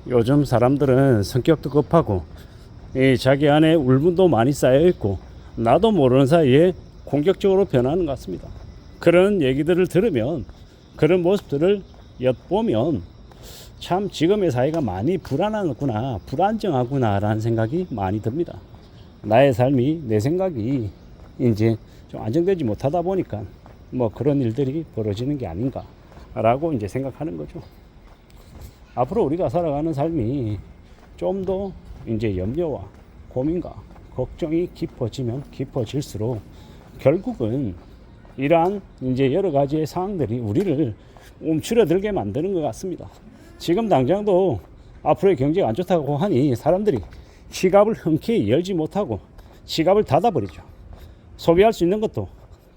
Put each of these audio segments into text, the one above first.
요즘 사람들은 성격도 급하고 자기 안에 울분도 많이 쌓여 있고 나도 모르는 사이에 공격적으로 변하는 것 같습니다. 그런 얘기들을 들으면, 그런 모습들을 엿보면 참 지금의 사회가 많이 불안하구나, 불안정하구나 라는 생각이 많이 듭니다. 나의 삶이, 내 생각이 이제 좀 안정되지 못하다 보니까 뭐 그런 일들이 벌어지는 게 아닌가 라고 이제 생각하는 거죠. 앞으로 우리가 살아가는 삶이 좀 더 이제 염려와 고민과 걱정이 깊어지면 깊어질수록 결국은 이러한 이제 여러 가지의 상황들이 우리를 움츠러들게 만드는 것 같습니다. 지금 당장도 앞으로의 경제가 안 좋다고 하니 사람들이 지갑을 흔쾌히 열지 못하고 지갑을 닫아버리죠. 소비할 수 있는 것도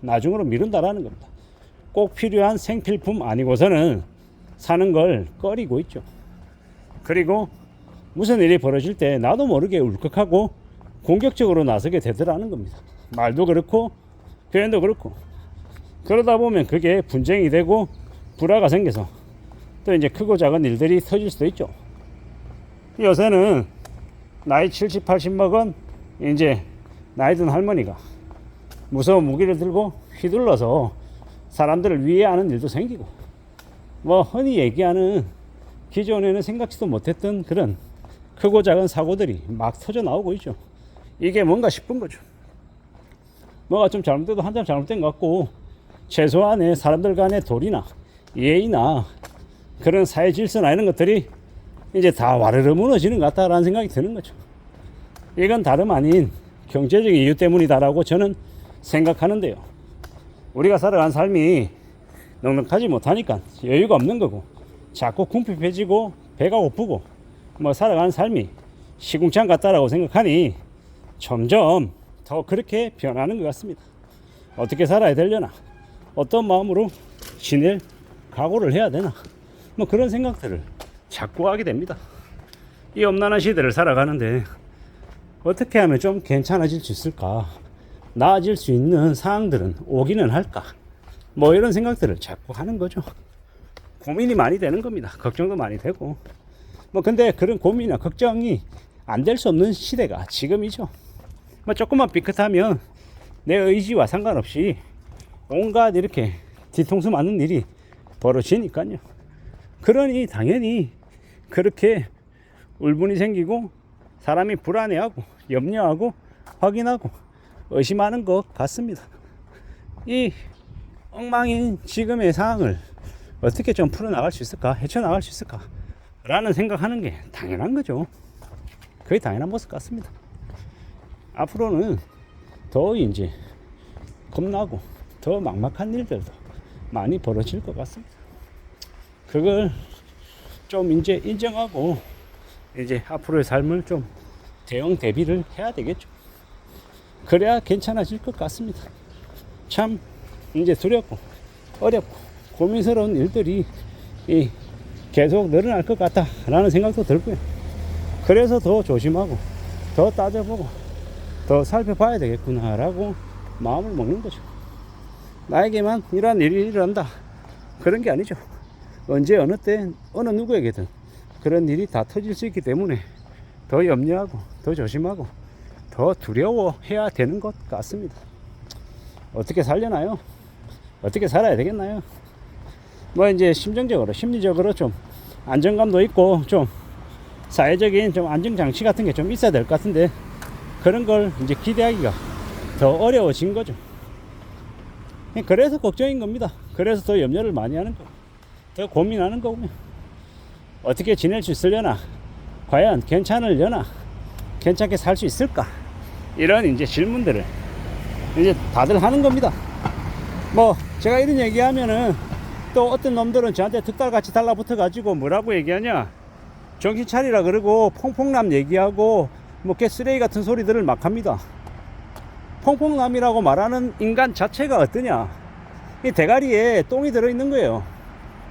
나중으로 미룬다라는 겁니다. 꼭 필요한 생필품 아니고서는 사는 걸 꺼리고 있죠. 그리고 무슨 일이 벌어질 때 나도 모르게 울컥하고 공격적으로 나서게 되더라는 겁니다. 말도 그렇고 표현도 그렇고. 그러다 보면 그게 분쟁이 되고 불화가 생겨서 또 이제 크고 작은 일들이 터질 수도 있죠. 요새는 나이 70, 80 먹은 이제 나이 든 할머니가 무서운 무기를 들고 휘둘러서 사람들을 위해하는 일도 생기고, 뭐 흔히 얘기하는 기존에는 생각지도 못했던 그런 크고 작은 사고들이 막 터져 나오고 있죠. 이게 뭔가 싶은 거죠. 뭐가 좀 잘못돼도 한참 잘못된 것 같고, 최소한의 사람들 간의 도리나 예의나 그런 사회 질서나 이런 것들이 이제 다 와르르 무너지는 것 같다라는 생각이 드는 거죠. 이건 다름 아닌 경제적인 이유 때문이다라고 저는 생각하는데요. 우리가 살아간 삶이 넉넉하지 못하니까 여유가 없는 거고, 자꾸 궁핍해지고 배가 고프고 뭐 살아가는 삶이 시궁창 같다라고 생각하니 점점 더 그렇게 변하는 것 같습니다. 어떻게 살아야 되려나, 어떤 마음으로 지낼 각오를 해야 되나, 뭐 그런 생각들을 자꾸 하게 됩니다. 이 엄난한 시대를 살아가는데 어떻게 하면 좀 괜찮아질 수 있을까, 나아질 수 있는 상황들은 오기는 할까, 뭐 이런 생각들을 자꾸 하는 거죠. 고민이 많이 되는 겁니다. 걱정도 많이 되고. 뭐 근데 그런 고민이나 걱정이 안 될 수 없는 시대가 지금이죠. 뭐 조금만 삐끗하면 내 의지와 상관없이 온갖 이렇게 뒤통수 맞는 일이 벌어지니까요. 그러니 당연히 그렇게 울분이 생기고 사람이 불안해하고 염려하고 확인하고 의심하는 것 같습니다. 이 엉망인 지금의 상황을 어떻게 좀 풀어나갈 수 있을까, 헤쳐나갈 수 있을까 라는 생각하는 게 당연한 거죠. 거의 당연한 모습 같습니다. 앞으로는 더 이제 겁나고 더 막막한 일들도 많이 벌어질 것 같습니다. 그걸 좀 이제 인정하고 이제 앞으로의 삶을 좀 대응 대비를 해야 되겠죠. 그래야 괜찮아질 것 같습니다. 참 이제 두렵고 어렵고 고민스러운 일들이 계속 늘어날 것 같다라는 생각도 들고요. 그래서 더 조심하고 더 따져보고 더 살펴봐야 되겠구나라고 마음을 먹는 거죠. 나에게만 이러한 일이 일어난다 그런 게 아니죠. 언제 어느 때 어느 누구에게든 그런 일이 다 터질 수 있기 때문에 더 염려하고 더 조심하고 더 두려워해야 되는 것 같습니다. 어떻게 살려나요? 어떻게 살아야 되겠나요? 뭐 이제 심정적으로 심리적으로 좀 안정감도 있고 좀 사회적인 좀 안정장치 같은 게 좀 있어야 될 것 같은데 그런 걸 이제 기대하기가 더 어려워진 거죠. 그래서 걱정인 겁니다. 그래서 더 염려를 많이 하는 거고 더 고민하는 거고요. 어떻게 지낼 수 있으려나, 과연 괜찮으려나, 괜찮게 살 수 있을까, 이런 이제 질문들을 이제 다들 하는 겁니다. 뭐 제가 이런 얘기하면은 또 어떤 놈들은 저한테 득달같이 달라붙어 가지고 뭐라고 얘기하냐, 정신 차리라 그러고 퐁퐁남 얘기하고 뭐 개쓰레기 같은 소리들을 막 합니다. 퐁퐁남이라고 말하는 인간 자체가 어떠냐, 이 대가리에 똥이 들어있는 거예요.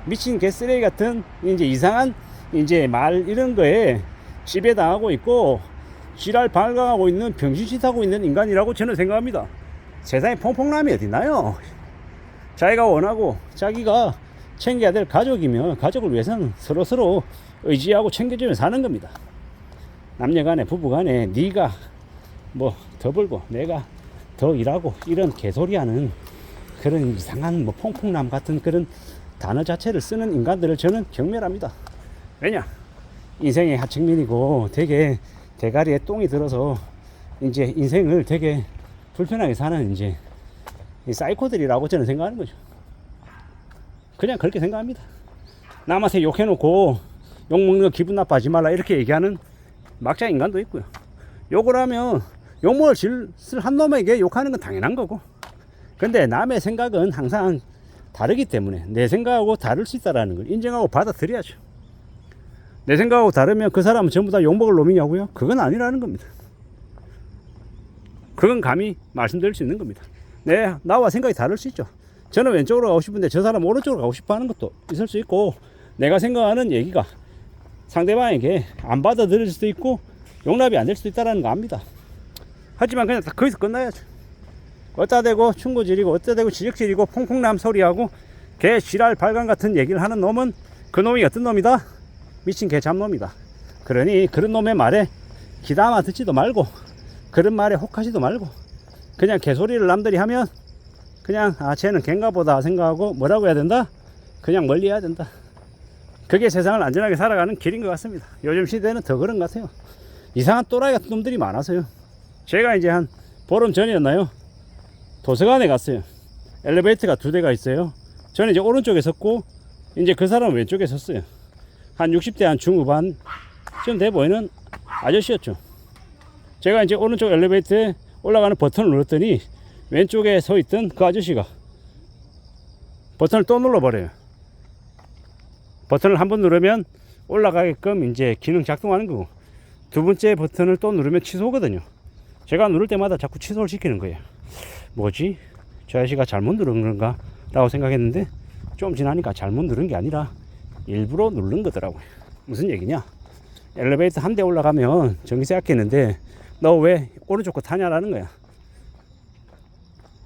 미친 개쓰레기 같은 이제 이상한 이제 말 이런 거에 지배당하고 있고 지랄 발광하고 있는 병신짓 하고 있는 인간이라고 저는 생각합니다. 세상에 퐁퐁남이 어딨나요? 자기가 원하고 자기가 챙겨야 될 가족이면 가족을 위해서는 서로서로 의지하고 챙겨주며 사는 겁니다. 남녀간에 부부간에 네가 뭐 더 벌고 내가 더 일하고 이런 개소리하는 그런 이상한 뭐 퐁퐁남 같은 그런 단어 자체를 쓰는 인간들을 저는 경멸합니다. 왜냐? 인생의 하층민이고 되게 대가리에 똥이 들어서 이제 인생을 되게 불편하게 사는 이제 이 사이코들이라고 저는 생각하는 거죠. 그냥 그렇게 생각합니다. 남한테 욕해놓고 욕먹는 거 기분 나빠하지 말라 이렇게 얘기하는 막장 인간도 있고요. 욕을 하면 욕먹을 짓을 한 놈에게 욕하는 건 당연한 거고, 근데 남의 생각은 항상 다르기 때문에 내 생각하고 다를 수 있다는 걸 인정하고 받아들여야죠. 내 생각하고 다르면 그 사람은 전부 다 욕먹을 놈이냐고요? 그건 아니라는 겁니다. 그건 감히 말씀드릴 수 있는 겁니다. 나와 생각이 다를 수 있죠. 저는 왼쪽으로 가고 싶은데 저 사람은 오른쪽으로 가고 싶어 하는 것도 있을 수 있고, 내가 생각하는 얘기가 상대방에게 안 받아들일 수도 있고 용납이 안 될 수도 있다는 거 압니다. 하지만 그냥 다 거기서 끝나야죠. 어디다 대고 충고지리고 어디다 대고 지적질이고 퐁퐁남 소리하고 개 지랄 발광 같은 얘기를 하는 놈은 그 놈이 어떤 놈이다? 미친 개 잡놈이다. 그러니 그런 놈의 말에 귀담아 듣지도 말고 그런 말에 혹하지도 말고 그냥 개소리를 남들이 하면 그냥 쟤는 갠가 보다 생각하고 뭐라고 해야 된다? 그냥 멀리 해야 된다. 그게 세상을 안전하게 살아가는 길인 것 같습니다. 요즘 시대는 더 그런 것 같아요. 이상한 또라이 같은 놈들이 많아서요. 제가 이제 한 보름 전이었나요? 도서관에 갔어요. 엘리베이터가 2대가 있어요. 저는 이제 오른쪽에 섰고 이제 그 사람은 왼쪽에 섰어요. 한 60대 한 중후반 좀 돼 보이는 아저씨였죠. 제가 이제 오른쪽 엘리베이터에 올라가는 버튼을 눌렀더니 왼쪽에 서 있던 그 아저씨가 버튼을 또 눌러버려요. 버튼을 한 번 누르면 올라가게끔 이제 기능 작동하는 거고, 두 번째 버튼을 또 누르면 취소거든요. 제가 누를 때마다 자꾸 취소를 시키는 거예요. 뭐지? 저 아저씨가 잘못 누른 건가? 라고 생각했는데 좀 지나니까 잘못 누른 게 아니라 일부러 누른 거더라고요. 무슨 얘기냐? 엘리베이터 한 대 올라가면 전기세 아끼는데 너 왜 오른쪽 거 타냐라는 거야.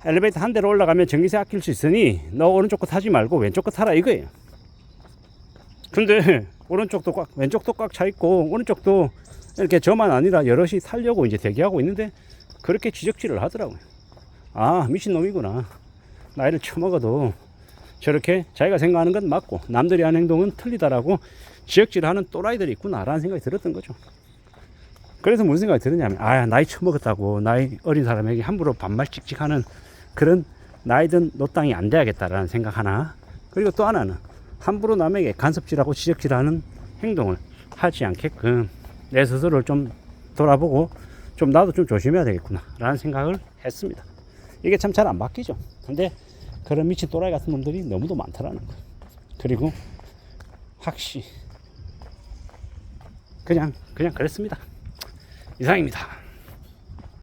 엘리베이터 한 대로 올라가면 전기세 아낄 수 있으니 너 오른쪽 거 타지 말고 왼쪽 거 타라 이거예요. 근데 오른쪽도 꽉 왼쪽도 꽉 차 있고 오른쪽도 이렇게 저만 아니라 여럿이 타려고 이제 대기하고 있는데 그렇게 지적질을 하더라고요. 아, 미친놈이구나. 나이를 처먹어도 저렇게 자기가 생각하는 건 맞고 남들이 하는 행동은 틀리다라고 지적질하는 또라이들이 있구나라는 생각이 들었던 거죠. 그래서 무슨 생각이 들었냐면, 나이 처먹었다고 나이 어린 사람에게 함부로 반말 찍찍하는 그런 나이든 노땅이 안 돼야겠다라는 생각 하나, 그리고 또 하나는 함부로 남에게 간섭질하고 지적질하는 행동을 하지 않게끔 내 스스로를 좀 돌아보고 좀 나도 좀 조심해야 되겠구나 라는 생각을 했습니다. 이게 참 잘 안 바뀌죠. 근데 그런 미친 또라이 같은 놈들이 너무도 많다라는 거예요. 그리고 확실히 그냥 그랬습니다. 이상입니다.